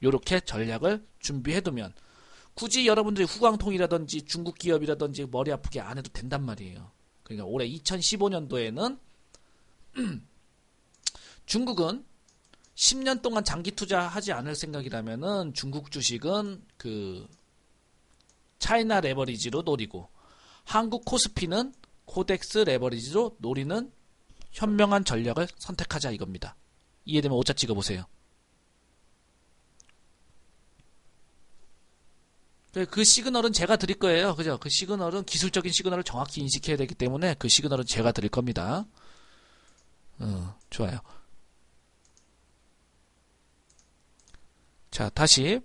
요렇게 전략을 준비해두면 굳이 여러분들이 후광통이라든지 중국 기업이라든지 머리 아프게 안 해도 된단 말이에요. 그러니까 올해 2015년도에는 중국은 10년 동안 장기 투자하지 않을 생각이라면은 중국 주식은 그 차이나 레버리지로 노리고 한국 코스피는 코덱스 레버리지로 노리는 현명한 전략을 선택하자 이겁니다. 이해되면 오차 찍어보세요. 그 시그널은 제가 드릴 거예요. 그죠? 그 시그널은 기술적인 시그널을 정확히 인식해야 되기 때문에 그 시그널은 제가 드릴 겁니다. 좋아요. 자, 다시.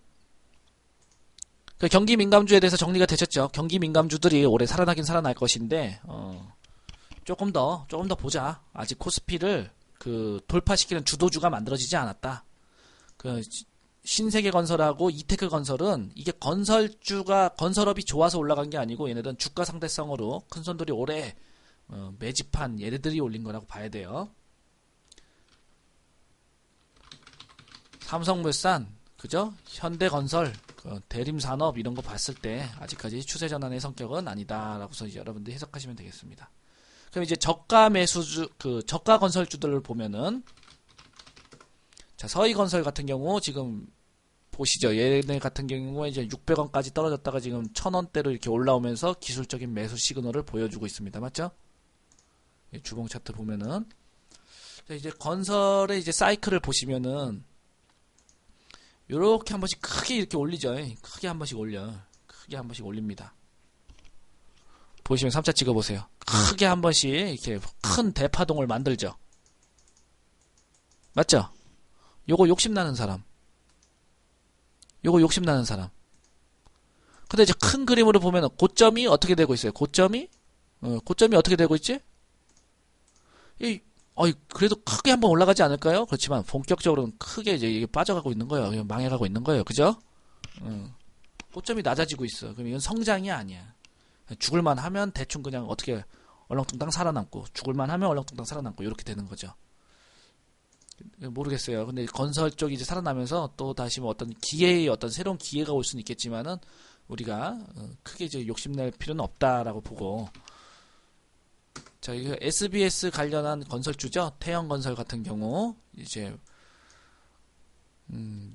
그 경기 민감주에 대해서 정리가 되셨죠? 경기 민감주들이 올해 살아나긴 살아날 것인데, 조금 더 보자. 아직 코스피를 그 돌파시키는 주도주가 만들어지지 않았다. 그 신세계건설하고 이테크건설은 이게 건설업이 좋아서 올라간 게 아니고 얘네들은 주가 상대성으로 큰손들이 올해 매집한 얘네들이 올린 거라고 봐야 돼요. 삼성물산, 그죠? 현대건설, 대림산업 이런 거 봤을 때 아직까지 추세 전환의 성격은 아니다라고서 이제 여러분들이 해석하시면 되겠습니다. 그럼 이제 저가 매수주, 저가 건설주들을 보면은 자, 서희건설 같은 경우 지금 보시죠. 얘네 같은 경우에 이제 600원까지 떨어졌다가 지금 1000원대로 이렇게 올라오면서 기술적인 매수 시그널을 보여주고 있습니다. 맞죠? 주봉 차트 보면은 자, 이제 건설의 이제 사이클을 보시면은 요렇게 한 번씩 크게 이렇게 올리죠. 크게 한 번씩 올려. 크게 한 번씩 올립니다. 보시면 3차 찍어보세요. 크게 한 번씩 이렇게 큰 대파동을 만들죠. 맞죠? 요거 욕심나는 사람. 근데 이제 큰 그림으로 보면 고점이 어떻게 되고 있어요? 고점이 어떻게 되고 있지? 그래도 크게 한번 올라가지 않을까요? 그렇지만 본격적으로는 크게 이제 이게 빠져가고 있는 거예요. 망해가고 있는 거예요. 그죠? 고점이 낮아지고 있어. 그럼 이건 성장이 아니야. 죽을만 하면 대충 그냥 어떻게 얼렁뚱땅 살아남고 죽을만 하면 얼렁뚱땅 살아남고 이렇게 되는 거죠. 모르겠어요. 근데 건설 쪽이 이제 살아나면서 또 다시 뭐 어떤 새로운 기회가 올 수는 있겠지만은 우리가 크게 이제 욕심낼 필요는 없다라고 보고 자, 이거 SBS 관련한 건설주죠. 태영건설 같은 경우 이제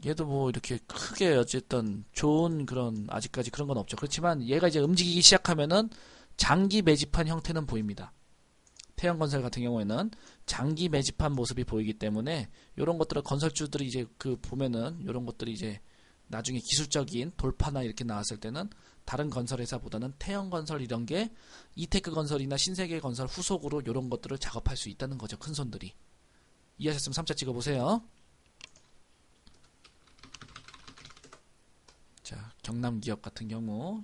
얘도 뭐 이렇게 크게 어쨌든 좋은 그런 아직까지 그런 건 없죠. 그렇지만 얘가 이제 움직이기 시작하면은 장기 매집한 형태는 보입니다. 태영건설 같은 경우에는 장기 매집한 모습이 보이기 때문에 이런 것들을 건설주들이 이제 보면은 이런 것들이 이제 나중에 기술적인 돌파나 이렇게 나왔을 때는 다른 건설회사보다는 태영건설 이런 게 이테크건설이나 신세계건설 후속으로 이런 것들을 작업할 수 있다는 거죠. 큰 손들이. 이해하셨으면 3차 찍어보세요. 자, 경남기업 같은 경우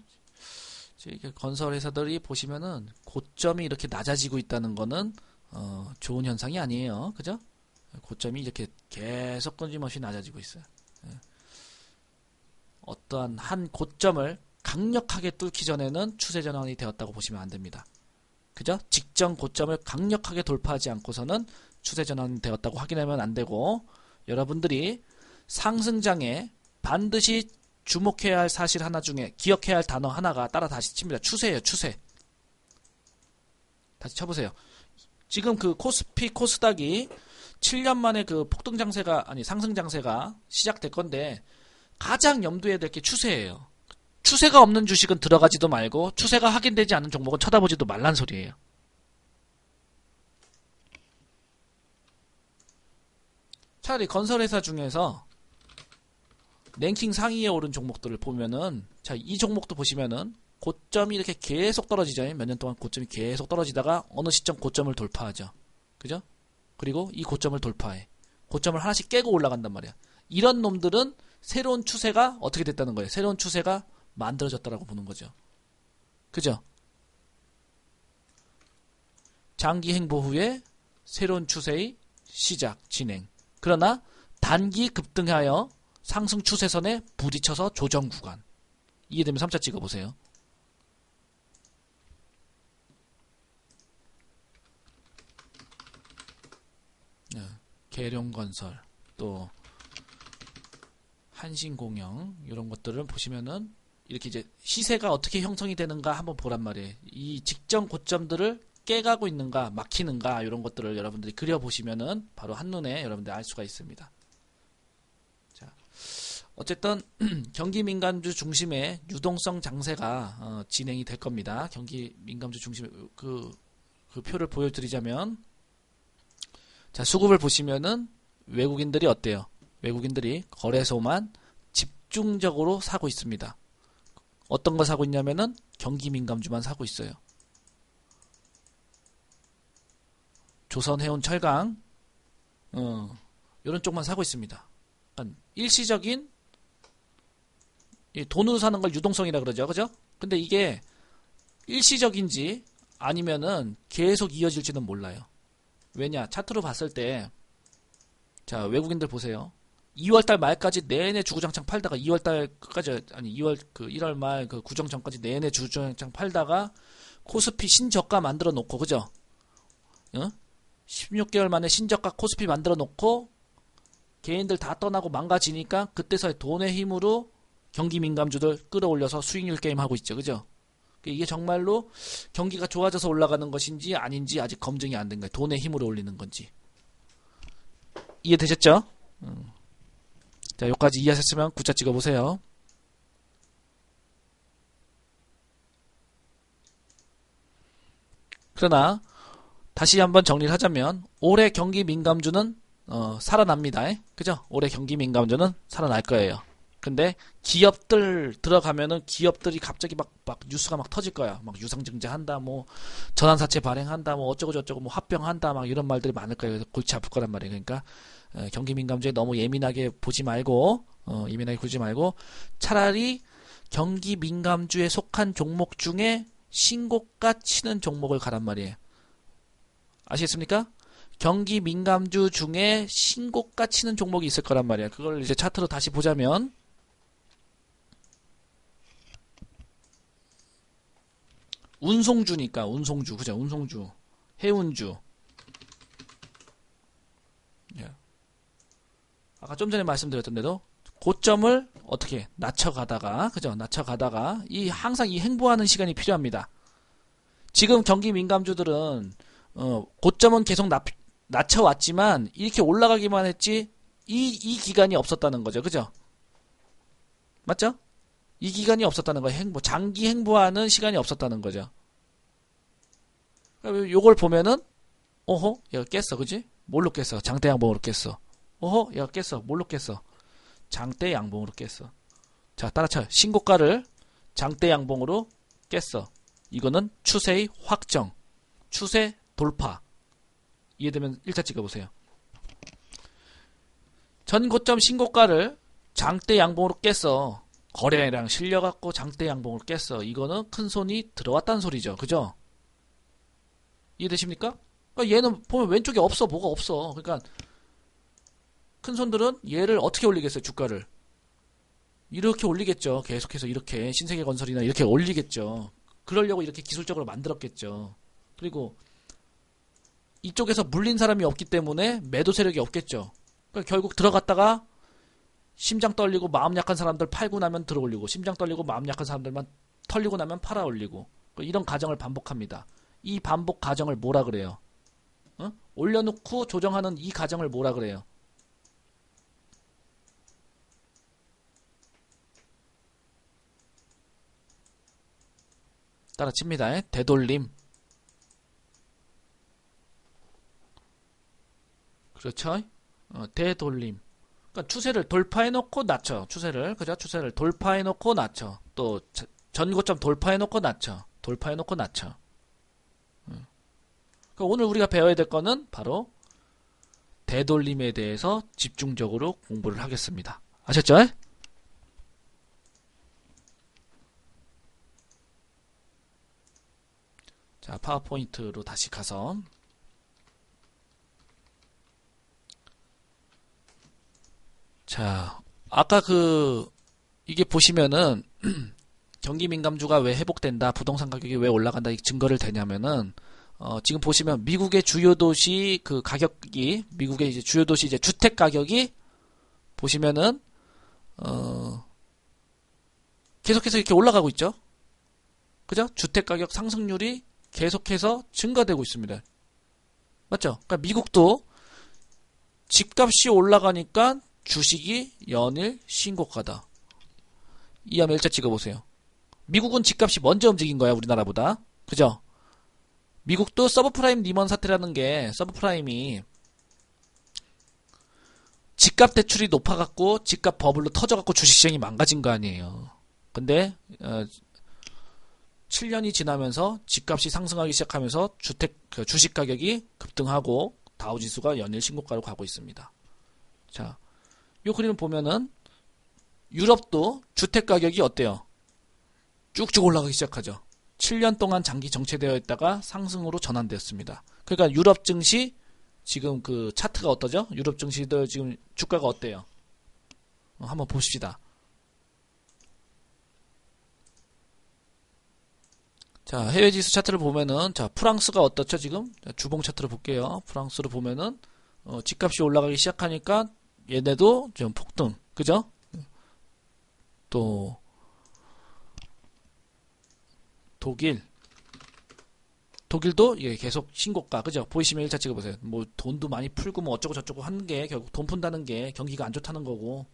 건설회사들이 보시면은 고점이 이렇게 낮아지고 있다는 거는 좋은 현상이 아니에요. 그죠? 고점이 이렇게 계속 끊임없이 낮아지고 있어요. 어떠한 한 고점을 강력하게 뚫기 전에는 추세 전환이 되었다고 보시면 안 됩니다. 그죠? 직전 고점을 강력하게 돌파하지 않고서는 추세 전환이 되었다고 확인하면 안 되고 여러분들이 상승장에 반드시 주목해야 할 사실 하나 중에 기억해야 할 단어 하나가 따라 다시 칩니다. 추세예요. 추세. 다시 쳐보세요. 지금 그 코스피 코스닥이 7년 만에 그 상승장세가 시작될 건데 가장 염두에 될 게 추세예요. 추세가 없는 주식은 들어가지도 말고 추세가 확인되지 않은 종목은 쳐다보지도 말란 소리예요. 차라리 건설회사 중에서 랭킹 상위에 오른 종목들을 보면은 자, 이 종목도 보시면은 고점이 이렇게 계속 떨어지죠. 몇 년 동안 고점이 계속 떨어지다가 어느 시점 고점을 돌파하죠. 그죠? 그리고 이 고점을 돌파해. 고점을 하나씩 깨고 올라간단 말이야. 이런 놈들은 새로운 추세가 어떻게 됐다는 거예요. 새로운 추세가 만들어졌다라고 보는 거죠. 그죠? 장기 행보 후에 새로운 추세의 시작, 진행. 그러나 단기 급등하여 상승 추세선에 부딪혀서 조정 구간. 이해되면 3차 찍어보세요. 계룡건설 또 한신공영 이런 것들을 보시면은 이렇게 이제 시세가 어떻게 형성이 되는가 한번 보란 말이에요. 이 직전 고점들을 깨가고 있는가 막히는가 이런 것들을 여러분들이 그려보시면은 바로 한눈에 여러분들이 알 수가 있습니다. 자, 어쨌든 경기 민감주 중심의 유동성 장세가 진행이 될 겁니다. 경기 민감주 중심의 그 표를 보여드리자면, 자, 수급을 보시면은 외국인들이 어때요? 외국인들이 거래소만 집중적으로 사고 있습니다. 어떤 거 사고 있냐면은 경기 민감주만 사고 있어요. 조선해운 철강 이런 쪽만 사고 있습니다. 그러니까 일시적인 돈으로 사는 걸 유동성이라 그러죠. 그죠? 근데 이게 일시적인지 아니면은 계속 이어질지는 몰라요. 왜냐? 차트로 봤을 때, 자, 외국인들 보세요. 2월달 말까지 내내 주구장창 팔다가 2월달 끝까지, 아니 1월 말 그 구정 전까지 내내 주구장창 팔다가 코스피 신저가 만들어 놓고, 그죠? 16개월 만에 신저가 코스피 만들어 놓고 개인들 다 떠나고 망가지니까 그때서야 돈의 힘으로 경기 민감주들 끌어올려서 수익률 게임 하고 있죠. 그죠? 이게 정말로 경기가 좋아져서 올라가는 것인지 아닌지 아직 검증이 안 된 거예요. 돈의 힘으로 올리는 건지. 이해되셨죠? 자, 여기까지 이해하셨으면 굿자 찍어보세요. 그러나 다시 한번 정리를 하자면 올해 경기 민감주는 살아납니다. 그죠? 올해 경기 민감주는 살아날 거예요. 근데 기업들 들어가면은 기업들이 갑자기 막 뉴스가 막 터질 거야. 막 유상증자 한다, 뭐 전환사채 발행한다, 뭐 어쩌고 저쩌고 뭐 합병한다, 막 이런 말들이 많을 거예요. 그래서 골치 아플 거란 말이에요. 그러니까 경기 민감주에 너무 예민하게 보지 말고 차라리 경기 민감주에 속한 종목 중에 신고가 치는 종목을 가란 말이에요. 아시겠습니까? 경기 민감주 중에 신고가 치는 종목이 있을 거란 말이에요. 그걸 이제 차트로 다시 보자면, 운송주니까, 운송주, 그죠? 운송주, 해운주. 예. 아까 좀 전에 말씀드렸던 대로 고점을 어떻게 낮춰가다가, 그죠? 낮춰가다가 항상 이 행보하는 시간이 필요합니다. 지금 경기 민감주들은 고점은 계속 낮춰왔지만 이렇게 올라가기만 했지 이 기간이 없었다는 거죠. 그죠? 맞죠? 이 기간이 없었다는 거예요. 장기 행보하는 시간이 없었다는 거죠. 요걸 보면은 어허, 얘가 깼어. 그지? 뭘로 깼어? 장대 양봉으로 깼어. 어허, 얘가 깼어. 뭘로 깼어? 장대 양봉으로 깼어. 자, 따라쳐요. 신고가를 장대 양봉으로 깼어. 이거는 추세의 확정, 추세 돌파. 이해되면 1차 찍어보세요. 전 고점 신고가를 장대 양봉으로 깼어. 거래량 실려갖고 장대 양봉으로 깼어. 이거는 큰 손이 들어왔다는 소리죠. 그죠? 이해되십니까? 그러니까 얘는 보면 왼쪽에 없어. 뭐가 없어. 그러니까 큰 손들은 얘를 어떻게 올리겠어요? 주가를. 이렇게 올리겠죠. 계속해서 이렇게 신세계건설이나 이렇게 올리겠죠. 그러려고 이렇게 기술적으로 만들었겠죠. 그리고 이쪽에서 물린 사람이 없기 때문에 매도 세력이 없겠죠. 그러니까 결국 들어갔다가 심장 떨리고 마음 약한 사람들 팔고 나면 들어 올리고, 심장 떨리고 마음 약한 사람들만 털리고 나면 팔아 올리고, 이런 과정을 반복합니다. 이 반복 과정을 뭐라 그래요? 올려놓고 조정하는 이 과정을 뭐라 그래요? 따라칩니다. 되돌림. 그렇죠? 되돌림. 그러니까 추세를 돌파해놓고 낮춰. 추세를, 그죠? 추세를 돌파해놓고 낮춰. 또 전고점 돌파해놓고 낮춰. 돌파해놓고 낮춰. 그러니까 오늘 우리가 배워야 될 거는 바로 되돌림에 대해서 집중적으로 공부를 하겠습니다. 아셨죠? 자, 파워포인트로 다시 가서, 자, 아까 이게 보시면은 경기 민감주가 왜 회복된다, 부동산 가격이 왜 올라간다, 이 증거를 대냐면은 지금 보시면 미국의 주요 도시 가격이, 미국의 이제 주요 도시 이제 주택 가격이 보시면은 계속해서 이렇게 올라가고 있죠. 그죠? 주택가격 상승률이 계속해서 증가되고 있습니다. 맞죠? 그러니까 미국도 집값이 올라가니까 주식이 연일 신고가다. 이하면 일자 찍어보세요. 미국은 집값이 먼저 움직인 거야, 우리나라보다. 그죠? 미국도 서브프라임 리먼 사태라는 게, 서브프라임이 집값 대출이 높아갖고 집값 버블로 터져갖고 주식시장이 망가진 거 아니에요. 근데 7년이 지나면서 집값이 상승하기 시작하면서 주식 가격이 급등하고 다우지수가 연일 신고가로 가고 있습니다. 자, 이 그림을 보면은 유럽도 주택 가격이 어때요? 쭉쭉 올라가기 시작하죠. 7년 동안 장기 정체되어 있다가 상승으로 전환되었습니다. 그러니까 유럽 증시 지금 그 차트가 어떠죠? 유럽 증시들 지금 주가가 어때요? 한번 봅시다. 자, 해외 지수 차트를 보면은, 자, 프랑스가 어떻죠, 지금? 자, 주봉 차트를 볼게요. 프랑스를 보면은, 집값이 올라가기 시작하니까, 얘네도 좀 폭등, 그죠? 또, 독일도 이게 계속 신고가, 그죠? 보이시면 1차 찍어보세요. 뭐, 돈도 많이 풀고, 뭐, 어쩌고 저쩌고 하는 게, 결국 돈 푼다는 게 경기가 안 좋다는 거고,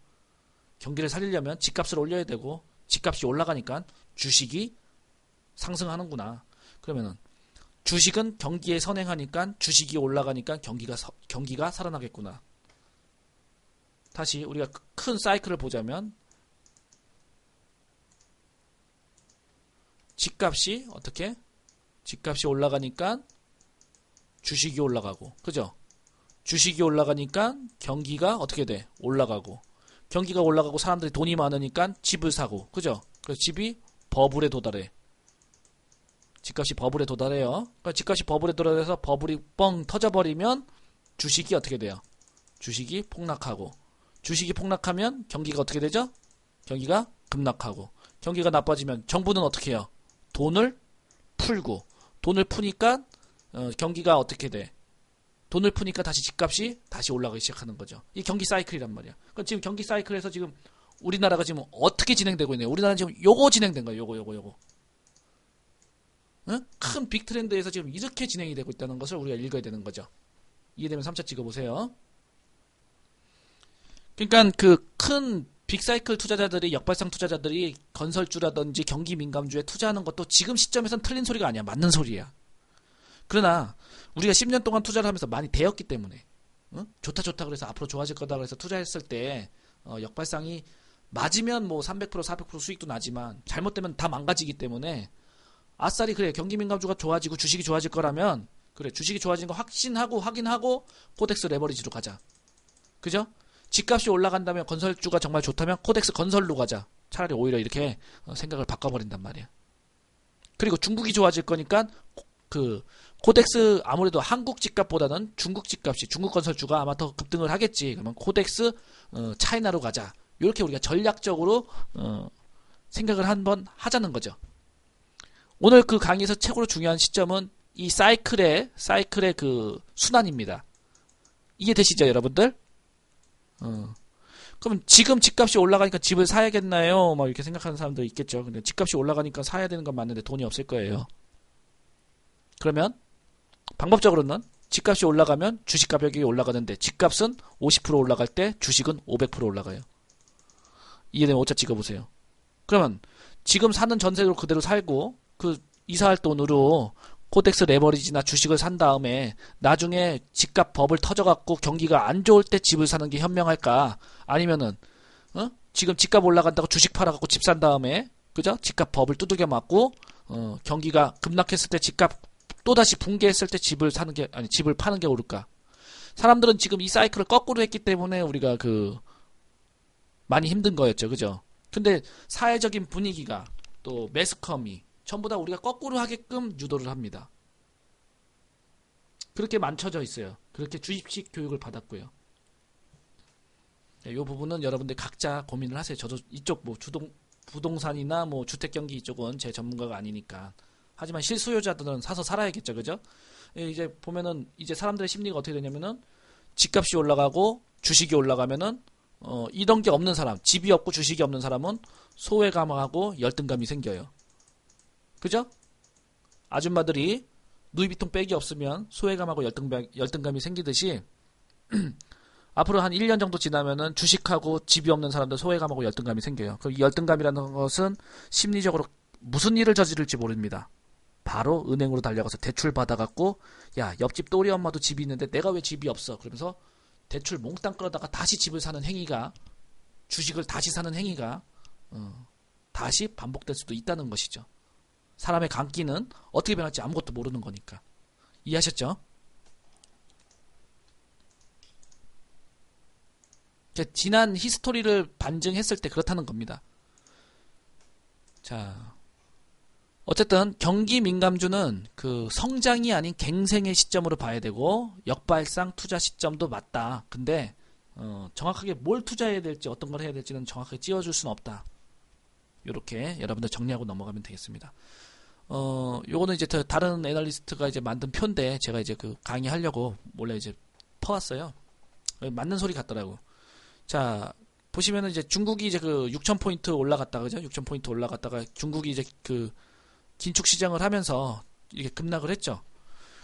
경기를 살리려면 집값을 올려야 되고, 집값이 올라가니까 주식이 상승하는구나. 그러면은 주식은 경기에 선행하니까 주식이 올라가니까 경기가 살아나겠구나. 다시 우리가 큰 사이클을 보자면 집값이 어떻게? 집값이 올라가니까 주식이 올라가고, 그죠? 주식이 올라가니까 경기가 어떻게 돼? 올라가고, 경기가 올라가고 사람들이 돈이 많으니까 집을 사고, 그죠? 그래서 집이 버블에 도달해. 집값이 버블에 도달해요. 그러니까 집값이 버블에 도달해서 버블이 뻥 터져버리면 주식이 어떻게 돼요? 주식이 폭락하고, 주식이 폭락하면 경기가 어떻게 되죠? 경기가 급락하고, 경기가 나빠지면 정부는 어떻게 해요? 돈을 풀고, 돈을 푸니까 경기가 어떻게 돼? 돈을 푸니까 다시 집값이 다시 올라가기 시작하는 거죠. 이 경기 사이클이란 말이야. 그러니까 지금 경기 사이클에서 지금 우리나라가 지금 어떻게 진행되고 있네요. 우리나라는 지금 요거 진행된 거예요. 요거. 응? 큰 빅 트렌드에서 지금 이렇게 진행이 되고 있다는 것을 우리가 읽어야 되는 거죠. 이해되면 3차 찍어보세요. 그러니까 그 큰 빅사이클 투자자들이, 역발상 투자자들이 건설주라든지 경기 민감주에 투자하는 것도 지금 시점에선 틀린 소리가 아니야. 맞는 소리야. 그러나 우리가 10년 동안 투자를 하면서 많이 되었기 때문에, 응? 좋다 그래서 앞으로 좋아질 거다 그래서 투자했을 때 역발상이 맞으면 뭐 300% 400% 수익도 나지만 잘못되면 다 망가지기 때문에 아싸리 그래 경기 민감주가 좋아지고 주식이 좋아질 거라면 그래 주식이 좋아진 거 확인하고 코덱스 레버리지로 가자. 그죠? 집값이 올라간다면 건설주가 정말 좋다면 코덱스 건설로 가자. 차라리 오히려 이렇게 생각을 바꿔버린단 말이야. 그리고 중국이 좋아질 거니까 그 코덱스 아무래도 한국 집값보다는 중국 집값이 중국 건설주가 아마 더 급등을 하겠지. 그러면 코덱스 차이나로 가자. 이렇게 우리가 전략적으로 생각을 한번 하자는 거죠. 오늘 그 강의에서 최고로 중요한 시점은 이 사이클의 그 순환입니다. 이해되시죠, 여러분들? 그럼 지금 집값이 올라가니까 집을 사야겠나요? 막 이렇게 생각하는 사람도 있겠죠. 근데 집값이 올라가니까 사야 되는 건 맞는데 돈이 없을 거예요. 그러면 방법적으로는 집값이 올라가면 주식 가격이 올라가는데 집값은 50% 올라갈 때 주식은 500% 올라가요. 이해되면 5차 찍어보세요. 그러면 지금 사는 전세로 그대로 살고 그 이사할 돈으로 코덱스 레버리지나 주식을 산 다음에 나중에 집값 버블 터져갖고 경기가 안 좋을 때 집을 사는 게 현명할까? 아니면은 지금 집값 올라간다고 주식 팔아갖고 집 산 다음에 그죠? 집값 버블 두들겨 맞고 경기가 급락했을 때 집값 또다시 붕괴했을 때 집을 파는 게 옳을까? 사람들은 지금 이 사이클을 거꾸로 했기 때문에 우리가 많이 힘든 거였죠, 그죠? 근데 사회적인 분위기가 또 매스컴이 전부 다 우리가 거꾸로 하게끔 유도를 합니다. 그렇게 만쳐져 있어요. 그렇게 주입식 교육을 받았고요. 이 부분은 여러분들 각자 고민을 하세요. 저도 이쪽 뭐 부동산이나 뭐 주택경기 이쪽은 제 전문가가 아니니까. 하지만 실수요자들은 사서 살아야겠죠, 그죠? 이제 보면은 이제 사람들의 심리가 어떻게 되냐면은 집값이 올라가고 주식이 올라가면은 이런 게 없는 사람, 집이 없고 주식이 없는 사람은 소외감하고 열등감이 생겨요. 그죠? 아줌마들이 누이비통 백이 없으면 소외감하고 열등감이 생기듯이 앞으로 한 1년 정도 지나면은 주식하고 집이 없는 사람들 소외감하고 열등감이 생겨요. 그 열등감이라는 것은 심리적으로 무슨 일을 저지를지 모릅니다. 바로 은행으로 달려가서 대출 받아갖고 야, 옆집 또리 엄마도 집이 있는데 내가 왜 집이 없어? 그러면서 대출 몽땅 끌어다가 다시 집을 사는 행위가, 주식을 다시 사는 행위가 다시 반복될 수도 있다는 것이죠. 사람의 감기는 어떻게 변할지 아무것도 모르는 거니까. 이해하셨죠? 지난 히스토리를 반증했을 때 그렇다는 겁니다. 자, 어쨌든 경기 민감주는 그 성장이 아닌 갱생의 시점으로 봐야 되고 역발상 투자 시점도 맞다. 근데 정확하게 뭘 투자해야 될지 어떤 걸 해야 될지는 정확하게 찌어줄 수는 없다. 이렇게 여러분들 정리하고 넘어가면 되겠습니다. 요거는 이제 다른 애널리스트가 이제 만든 표인데 제가 이제 그 강의하려고 몰래 이제 퍼왔어요. 맞는 소리 같더라고. 자, 보시면은 이제 중국이 이제 그 6,000포인트 올라갔다가, 그죠? 6,000포인트 올라갔다가 중국이 이제 그 긴축 시장을 하면서 이렇게 급락을 했죠.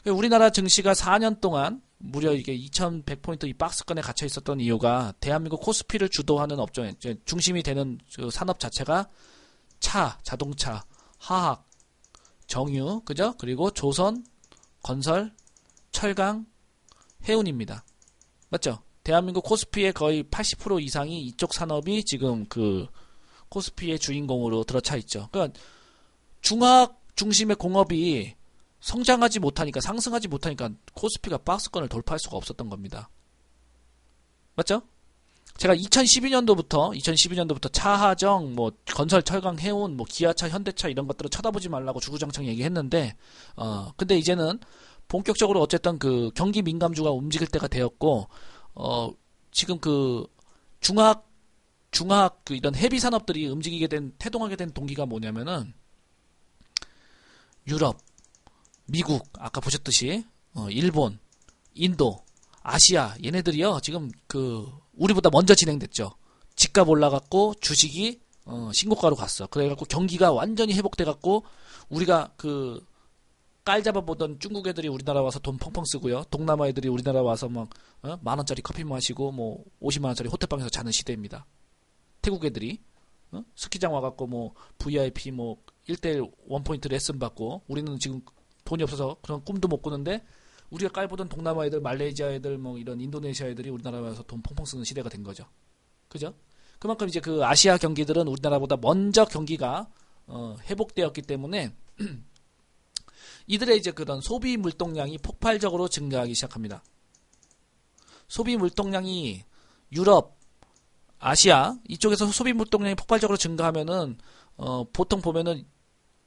우리나라 증시가 4년 동안 무려 이게 2,100포인트 이 박스권에 갇혀 있었던 이유가 대한민국 코스피를 주도하는 업종, 중심이 되는 그 산업 자체가 차, 자동차, 화학, 정유, 그죠? 그리고 조선, 건설, 철강, 해운입니다. 맞죠? 대한민국 코스피의 거의 80% 이상이 이쪽 산업이 지금 그 코스피의 주인공으로 들어차 있죠. 그러니까 중화학 중심의 공업이 성장하지 못하니까, 상승하지 못하니까 코스피가 박스권을 돌파할 수가 없었던 겁니다. 맞죠? 제가 2012년도부터 차하정, 뭐 건설, 철강, 해운, 뭐 기아차, 현대차 이런 것들을 쳐다보지 말라고 주구장창 얘기했는데, 근데 이제는 본격적으로 어쨌든 그 경기 민감주가 움직일 때가 되었고, 지금 그 중화학 그 이런 헤비 산업들이 움직이게 된, 태동하게 된 동기가 뭐냐면은 유럽, 미국, 아까 보셨듯이 일본, 인도, 아시아 얘네들이요 지금 그 우리보다 먼저 진행됐죠. 집값 올라갔고 주식이 신고가로 갔어. 그래갖고 경기가 완전히 회복돼갖고 우리가 그 깔 잡아보던 중국 애들이 우리나라 와서 돈 펑펑 쓰고요. 동남아 애들이 우리나라 와서 막 10,000원짜리 커피 마시고 뭐 500,000원짜리 호텔방에서 자는 시대입니다. 태국 애들이 스키장 와갖고 뭐 VIP 뭐 1:1 원포인트 레슨 받고 우리는 지금 돈이 없어서 그런 꿈도 못 꾸는데 우리가 깔보던 동남아 애들, 말레이시아 애들, 뭐 이런 인도네시아 애들이 우리나라 와서 돈 펑펑 쓰는 시대가 된 거죠. 그죠? 그만큼 이제 그 아시아 경기들은 우리나라보다 먼저 경기가 회복되었기 때문에 이들의 이제 그런 소비 물동량이 폭발적으로 증가하기 시작합니다. 소비 물동량이 유럽, 아시아 이쪽에서 소비 물동량이 폭발적으로 증가하면은 보통 보면은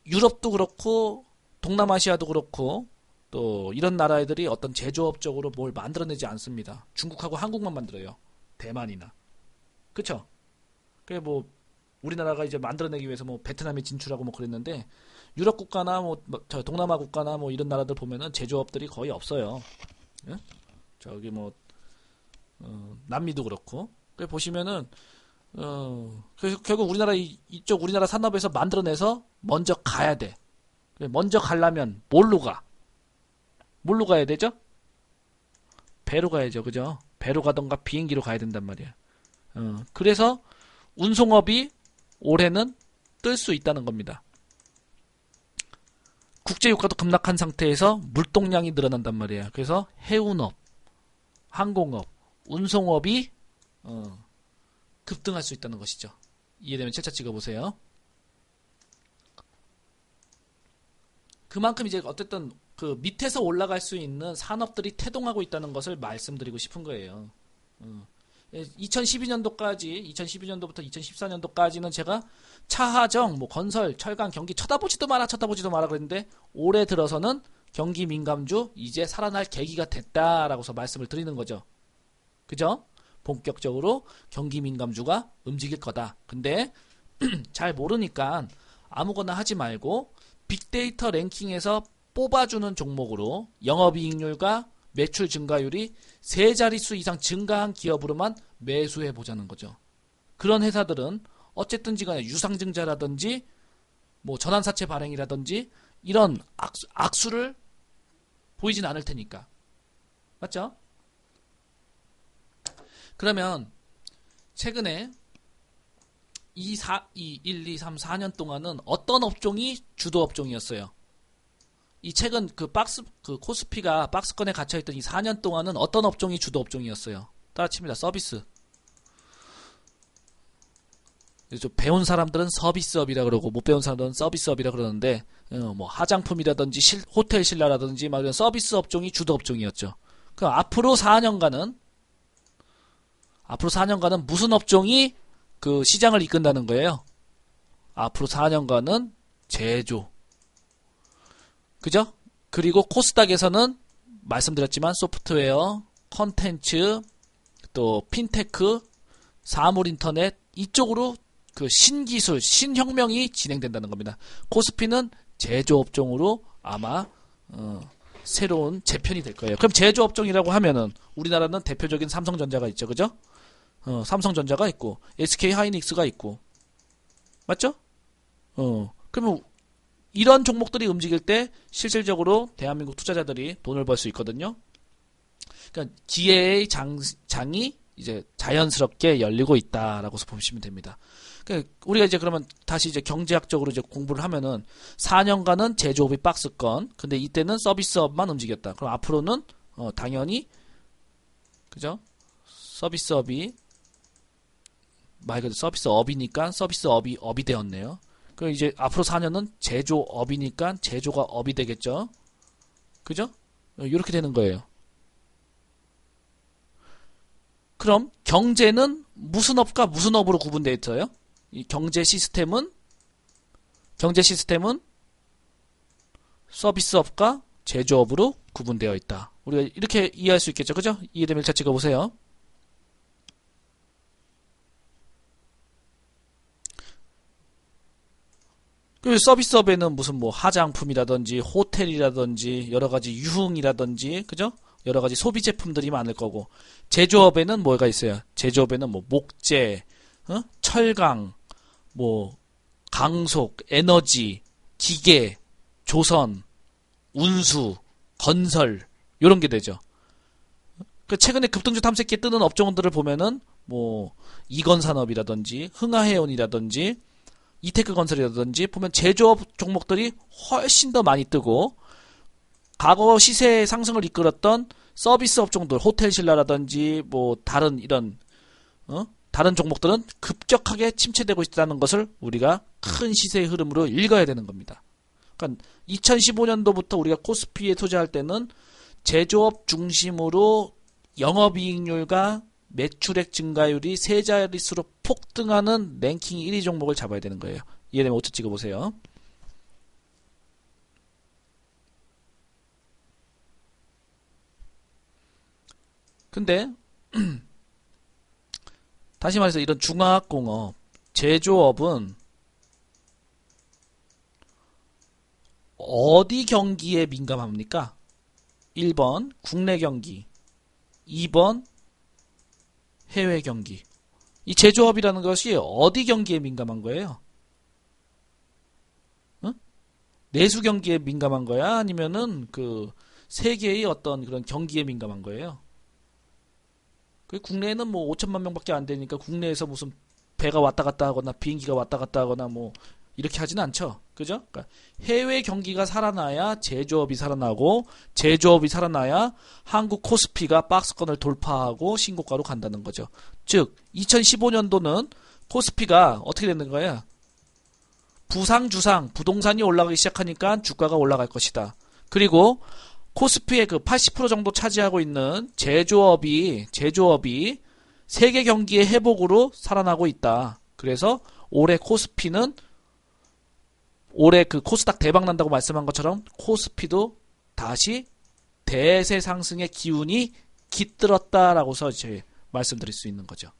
유럽도 그렇고 동남아시아도 그렇고 또 이런 나라 애들이 어떤 제조업적으로 뭘 만들어내지 않습니다. 중국하고 한국만 만들어요. 대만이나. 그쵸? 그게 뭐 우리나라가 이제 만들어내기 위해서 뭐 베트남에 진출하고 뭐 그랬는데 유럽 국가나 뭐 동남아 국가나 뭐 이런 나라들 보면은 제조업들이 거의 없어요. 예? 저기 뭐 남미도 그렇고. 그 보시면은 그래서 결국 우리나라 이쪽 우리나라 산업에서 만들어내서 먼저 가야 돼. 먼저 가려면 뭘로 가? 뭘로 가야 되죠? 배로 가야죠, 그죠? 배로 가던가 비행기로 가야 된단 말이야. 그래서 운송업이 올해는 뜰 수 있다는 겁니다. 국제유가도 급락한 상태에서 물동량이 늘어난단 말이에요. 그래서 해운업, 항공업, 운송업이 급등할 수 있다는 것이죠. 이해되면 채차 찍어보세요. 그만큼 이제 어쨌든 그 밑에서 올라갈 수 있는 산업들이 태동하고 있다는 것을 말씀드리고 싶은 거예요. 2012년도까지 2012년도부터 2014년도까지는 제가 차하정, 뭐 건설, 철강, 경기 쳐다보지도 마라 그랬는데 올해 들어서는 경기 민감주 이제 살아날 계기가 됐다라고서 말씀을 드리는 거죠. 그죠? 본격적으로 경기 민감주가 움직일 거다. 근데 잘 모르니까 아무거나 하지 말고 빅데이터 랭킹에서 뽑아주는 종목으로 영업이익률과 매출 증가율이 3자릿수 이상 증가한 기업으로만 매수해 보자는 거죠. 그런 회사들은 어쨌든지 간에 유상증자라든지 뭐 전환사채 발행이라든지 이런 악수를 보이진 않을 테니까. 맞죠? 그러면 최근에 1, 2, 3, 4년 동안은 어떤 업종이 주도 업종이었어요? 이 최근 그 코스피가 박스권에 갇혀있던 이 4년 동안은 어떤 업종이 주도 업종이었어요? 따라칩니다. 서비스. 좀 배운 사람들은 서비스업이라 그러고 못 배운 사람들은 서비스업이라 그러는데 뭐 화장품이라든지 호텔 신라라든지 막 이런 서비스 업종이 주도 업종이었죠. 그럼 앞으로 4년간은 무슨 업종이 그 시장을 이끈다는 거예요? 앞으로 4년간은 제조. 그죠? 그리고 코스닥에서는 말씀드렸지만 소프트웨어, 컨텐츠, 또 핀테크, 사물인터넷 이쪽으로 그 신기술, 신혁명이 진행된다는 겁니다. 코스피는 제조업종으로 아마 새로운 재편이 될 거예요. 그럼 제조업종이라고 하면은 우리나라는 대표적인 삼성전자가 있죠, 그죠? 삼성전자가 있고 SK하이닉스가 있고 맞죠? 그러면 이런 종목들이 움직일 때 실질적으로 대한민국 투자자들이 돈을 벌 수 있거든요. 그러니까 기회의 장이 이제 자연스럽게 열리고 있다라고 보시면 됩니다. 그러니까 우리가 이제 그러면 다시 이제 경제학적으로 이제 공부를 하면은 4년간은 제조업이 박스권, 근데 이때는 서비스업만 움직였다. 그럼 앞으로는 당연히 그죠? 서비스업이 말 그대로 서비스업이니까 서비스업이 업이 되었네요. 그럼 이제 앞으로 4년은 제조업이니까 제조가 업이 되겠죠. 그죠? 이렇게 되는 거예요. 그럼 경제는 무슨 업과 무슨 업으로 구분되어 있어요? 이 경제 시스템은 서비스업과 제조업으로 구분되어 있다. 우리가 이렇게 이해할 수 있겠죠. 그죠? 이해되면 1차 찍어보세요. 그 서비스업에는 무슨 뭐 화장품이라든지 호텔이라든지 여러가지 유흥이라든지 그죠? 여러가지 소비 제품들이 많을 거고 제조업에는 뭐가 있어요? 제조업에는 뭐 목재, 철강, 뭐 강속, 에너지, 기계, 조선, 운수, 건설 요런 게 되죠. 그 최근에 급등주 탐색기에 뜨는 업종들을 보면은 뭐 이건산업이라든지 흥하해운이라든지 이테크 건설이라든지 보면 제조업 종목들이 훨씬 더 많이 뜨고 과거 시세 상승을 이끌었던 서비스 업종들 호텔 신라라든지 뭐 다른 이런 다른 종목들은 급격하게 침체되고 있다는 것을 우리가 큰 시세의 흐름으로 읽어야 되는 겁니다. 그러니까 2015년도부터 우리가 코스피에 투자할 때는 제조업 중심으로 영업이익률과 매출액 증가율이 세 자릿수로 폭등하는 랭킹 1위 종목을 잡아야 되는 거예요. 이해되면 5초 찍어보세요. 근데 다시 말해서 이런 중화학공업, 제조업은 어디 경기에 민감합니까? 1번 국내 경기, 2번 해외 경기. 이 제조업이라는 것이 어디 경기에 민감한 거예요? 내수 경기에 민감한 거야? 아니면은 그 세계의 어떤 그런 경기에 민감한 거예요? 국내에는 뭐 5천만 명밖에 안 되니까 국내에서 무슨 배가 왔다 갔다 하거나 비행기가 왔다 갔다 하거나 뭐 이렇게 하지는 않죠. 그죠? 그러니까 해외 경기가 살아나야 제조업이 살아나고 제조업이 살아나야 한국 코스피가 박스권을 돌파하고 신고가로 간다는 거죠. 즉 2015년도는 코스피가 어떻게 되는 거야? 부상주상 부동산이 올라가기 시작하니까 주가가 올라갈 것이다. 그리고 코스피의 그 80% 정도 차지하고 있는 제조업이 세계 경기의 회복으로 살아나고 있다. 그래서 올해 코스피는 올해 그 코스닥 대박 난다고 말씀한 것처럼 코스피도 다시 대세 상승의 기운이 깃들었다라고서 이제 말씀드릴 수 있는 거죠.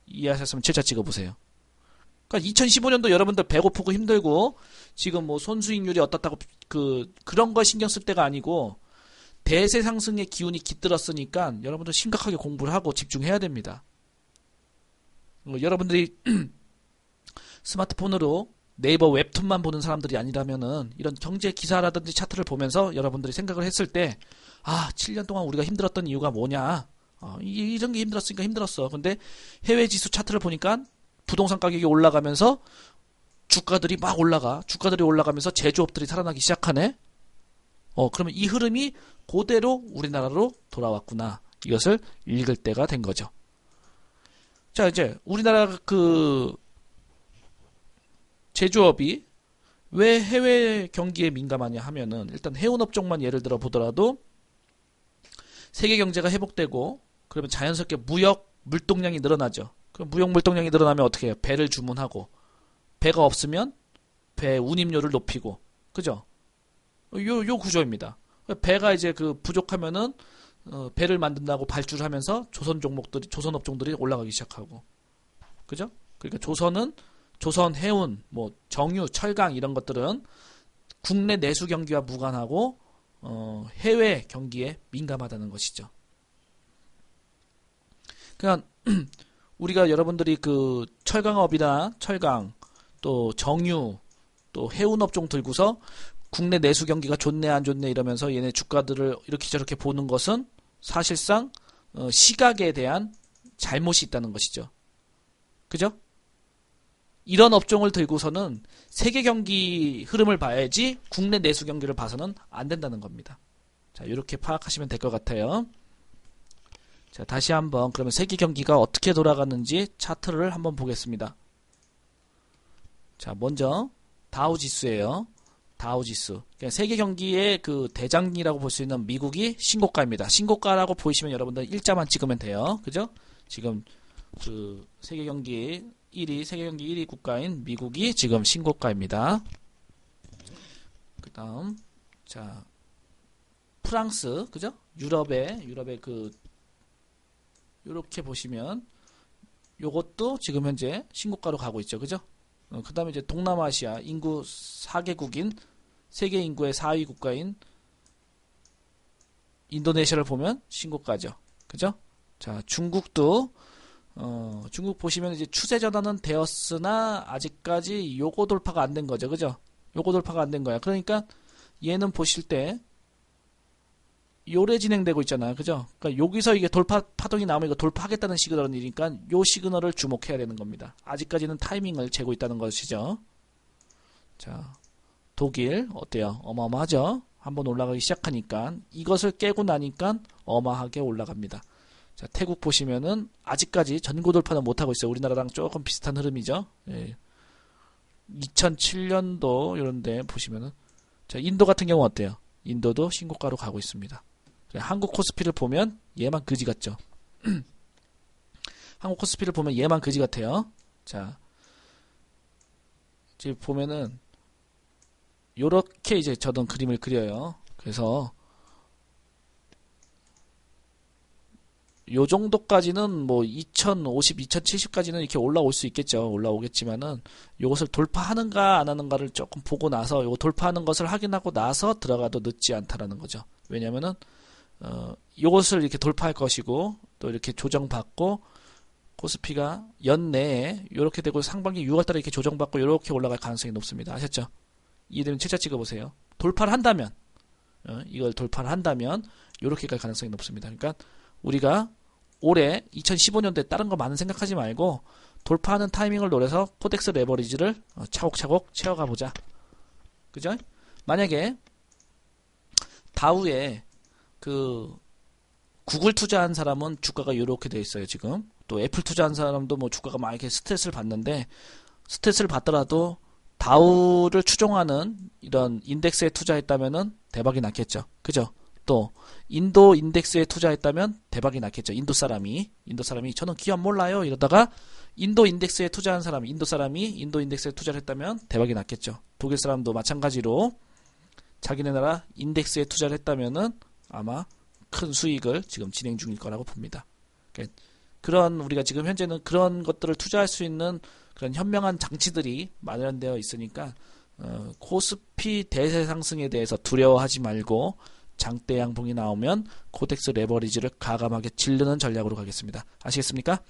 이해하셨으면 7차 찍어보세요. 그러니까 2015년도 여러분들 배고프고 힘들고 지금 뭐 손수익률이 어떻다고 그런 거 신경 쓸 때가 아니고 대세 상승의 기운이 깃들었으니까 여러분들 심각하게 공부를 하고 집중해야 됩니다. 여러분들이 스마트폰으로 네이버 웹툰만 보는 사람들이 아니라면은 이런 경제 기사라든지 차트를 보면서 여러분들이 생각을 했을 때, 7년 동안 우리가 힘들었던 이유가 뭐냐? 이런 게 힘들었으니까 힘들었어. 근데 해외 지수 차트를 보니까 부동산 가격이 올라가면서 주가들이 막 올라가. 주가들이 올라가면서 제조업들이 살아나기 시작하네. 그러면 이 흐름이 그대로 우리나라로 돌아왔구나. 이것을 읽을 때가 된 거죠. 자, 이제 우리나라 제조업이 왜 해외 경기에 민감하냐 하면은, 일단 해운업 쪽만 예를 들어 보더라도 세계 경제가 회복되고 그러면 자연스럽게 무역 물동량이 늘어나죠. 그럼 무역 물동량이 늘어나면 어떻게 해요? 배를 주문하고, 배가 없으면 배 운임료를 높이고, 그죠? 요 구조입니다. 배가 이제 부족하면은 배를 만든다고 발주를 하면서 조선 업종들이 올라가기 시작하고, 그죠? 그러니까 조선 해운, 정유, 철강 이런 것들은 국내 내수 경기와 무관하고 해외 경기에 민감하다는 것이죠. 그러니까 우리가 여러분들이 철강업이나 철강, 또 정유, 또 해운 업종 들고서 국내 내수 경기가 좋네 안 좋네 이러면서 얘네 주가들을 이렇게 저렇게 보는 것은 사실상 시각에 대한 잘못이 있다는 것이죠. 그죠? 이런 업종을 들고서는 세계 경기 흐름을 봐야지 국내 내수 경기를 봐서는 안 된다는 겁니다. 자, 이렇게 파악하시면 될 것 같아요. 자, 다시 한번 그러면 세계 경기가 어떻게 돌아가는지 차트를 한번 보겠습니다. 자, 먼저 다우 지수예요. 다우 지수. 그러니까 세계 경기의 대장이라고 볼 수 있는 미국이 신고가입니다. 신고가라고 보이시면 여러분들 일자만 찍으면 돼요. 그죠? 지금 세계 경기 1위 국가인 미국이 지금 신고가입니다. 그 다음, 자, 프랑스, 그죠? 유럽의 요렇게 보시면, 요것도 지금 현재 신고가로 가고 있죠. 그죠? 그 다음에 이제 동남아시아 인구 4개국인, 세계 인구의 4위 국가인 인도네시아를 보면 신고가죠. 그죠? 자, 중국 보시면 이제 추세 전환은 되었으나 아직까지 요거 돌파가 안 된 거죠. 그죠? 요거 돌파가 안 된 거야. 그러니까 얘는 보실 때 요래 진행되고 있잖아요. 그죠? 그러니까 여기서 이게 파동이 나오면 이거 돌파하겠다는 시그널이니까 요 시그널을 주목해야 되는 겁니다. 아직까지는 타이밍을 재고 있다는 것이죠. 자, 독일 어때요? 어마어마하죠? 한번 올라가기 시작하니까 이것을 깨고 나니까 어마하게 올라갑니다. 자, 태국 보시면은 아직까지 전고 돌파는 못하고 있어요. 우리나라랑 조금 비슷한 흐름이죠. 예. 2007년도 이런데 보시면은, 자, 인도 같은 경우 어때요? 인도도 신고가로 가고 있습니다. 한국 코스피를 보면 얘만 그지 같죠. 한국 코스피를 보면 얘만 그지 같아요. 자, 지금 보면은 요렇게 이제 저는 그림을 그려요. 그래서 요 정도까지는 2050, 2070까지는 이렇게 올라올 수 있겠죠. 올라오겠지만은 요것을 돌파하는가 안 하는가를 조금 보고 나서 요거 돌파하는 것을 확인하고 나서 들어가도 늦지 않다라는 거죠. 왜냐면은 요것을 이렇게 돌파할 것이고 또 이렇게 조정받고 코스피가 연내에 요렇게 되고 상반기 6월달에 이렇게 조정받고 요렇게 올라갈 가능성이 높습니다. 아셨죠? 이해되면 책자 찍어보세요. 돌파를 한다면 이걸 돌파를 한다면 요렇게 갈 가능성이 높습니다. 그러니까 우리가 올해 2015년도에 다른 거 많은 생각하지 말고 돌파하는 타이밍을 노려서 코덱스 레버리지를 차곡차곡 채워가 보자. 그죠? 만약에 다우에 구글 투자한 사람은 주가가 이렇게 돼 있어요. 지금 또 애플 투자한 사람도 주가가 막 이렇게 스트레스를 받는데, 스트레스를 받더라도 다우를 추종하는 이런 인덱스에 투자했다면은 대박이 났겠죠. 그죠? 또 인도 인덱스에 투자했다면 대박이 났겠죠. 인도 사람이 저는 기업 몰라요 이러다가 인도 인덱스에 투자한 사람, 인도 사람이 인도 인덱스에 투자를 했다면 대박이 났겠죠. 독일 사람도 마찬가지로 자기네 나라 인덱스에 투자를 했다면은 아마 큰 수익을 지금 진행 중일 거라고 봅니다. 그러니까 그런 우리가 지금 현재는 그런 것들을 투자할 수 있는 그런 현명한 장치들이 마련되어 있으니까 코스피 대세 상승에 대해서 두려워하지 말고 장대 양봉이 나오면 코덱스 레버리지를 과감하게 질르는 전략으로 가겠습니다. 아시겠습니까?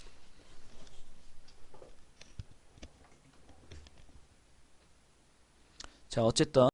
자, 어쨌든